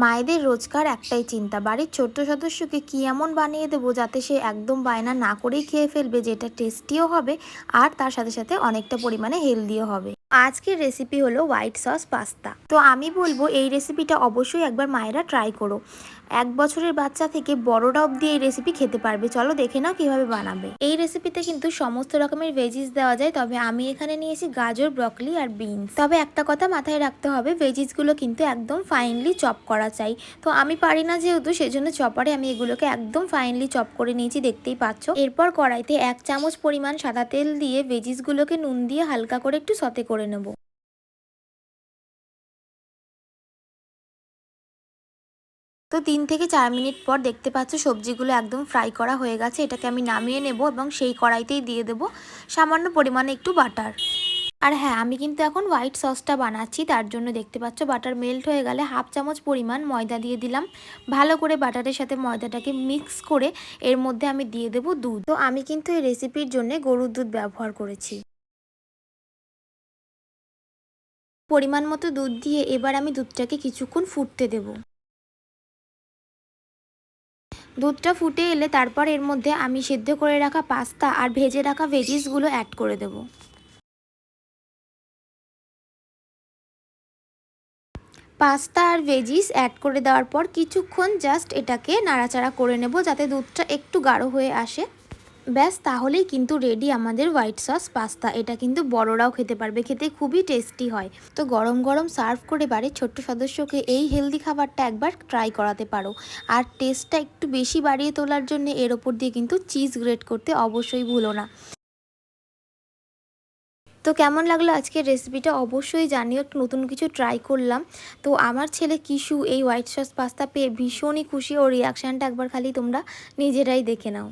মায়েদের রোজকার একটাই চিন্তা, বাড়ির ছোট্ট সদস্যকে কী এমন বানিয়ে দেবো যাতে সে একদম বায়না না করেই খেয়ে ফেলবে, যেটা টেস্টিও হবে আর তার সাথে সাথে অনেকটা পরিমাণে হেলদিও হবে। আজকের রেসিপি হলো হোয়াইট সস পাস্তা। তো আমি বলবো এই রেসিপিটা অবশ্যই একবার মায়েরা ট্রাই করো। 1 বছরের বাচ্চা থেকে বড়রা অবধি এই রেসিপি খেতে পারবে। চলো দেখে নাও কীভাবে বানাবে। এই রেসিপিতে কিন্তু সমস্ত রকমের ভেজিস দেওয়া যায়, তবে আমি এখানে নিয়েছি গাজর, ব্রকলি আর বিনস। তবে একটা কথা মাথায় রাখতে হবে, ভেজিসগুলো কিন্তু একদম ফাইনলি চপ করা চাই। তো আমি পারি না যেহেতু, সেজন্য চপারে আমি এগুলোকে একদম ফাইনলি চপ করে নিয়েছি, দেখতেই পাচ্ছ। এরপর কড়াইতে 1 চামচ পরিমাণ সাদা তেল দিয়ে ভেজিসগুলোকে নুন দিয়ে হালকা করে একটু সতে করে নেব। তো 3 থেকে 4 মিনিট পর দেখতে পাচ্ছ সবজিগুলো একদম ফ্রাই করা হয়ে গেছে। এটাকে আমি নামিয়ে নেব এবং সেই কড়াইতেই দিয়ে দেব সামান্য পরিমাণে একটু বাটার। আর হ্যাঁ, আমি কিন্তু এখন হোয়াইট সসটা বানাচ্ছি, তার জন্য দেখতে পাচ্ছ বাটার মেল্ট হয়ে গেলে 1/2 চামচ পরিমাণ ময়দা দিয়ে দিলাম। ভালো করে বাটারের সাথে ময়দাটাকে মিক্স করে এর মধ্যে আমি দিয়ে দেব দুধ। তো আমি কিন্তু এই রেসিপির জন্য গরুর দুধ ব্যবহার করেছি। পরিমাণ মতো দুধ দিয়ে এবার আমি দুধটাকে কিছুক্ষণ ফুটতে দেব। দুধটা ফুটে এলে তারপর এর মধ্যে আমি সিদ্ধ করে রাখা পাস্তা আর ভেজে রাখা ভেজিসগুলো অ্যাড করে দেব। পাস্তা আর ভেজিস অ্যাড করে দেওয়ার পর কিছুক্ষণ জাস্ট এটাকে নাড়াচাড়া করে নেব যাতে দুধটা একটু গাঢ় হয়ে আসে। ব্যাস, তাহলেই কিন্তু রেডি আমাদের হোয়াইট সস পাস্তা। এটা কিন্তু বড়রাও খেতে পারবে, খেতে খুবই টেস্টি হয়। তো গরম গরম সার্ভ করে বাড়ির ছোট্ট সদস্যকে এই হেলদি খাবারটা একবার ট্রাই করাতে পারো। আর টেস্টটা একটু বেশি বাড়িয়ে তোলার জন্য এর ওপর দিয়ে কিন্তু চিজ গ্রেট করতে অবশ্যই ভুলো না। তো কেমন লাগলো আজকের রেসিপিটা অবশ্যই জানিও, একটু নতুন কিছু ট্রাই করলাম। তো আমার ছেলে কিশু এই হোয়াইট সস পাস্তা পেয়ে ভীষণই খুশি, ওর রিয়াকশানটা একবার খালি তোমরা নিজেরাই দেখে নাও।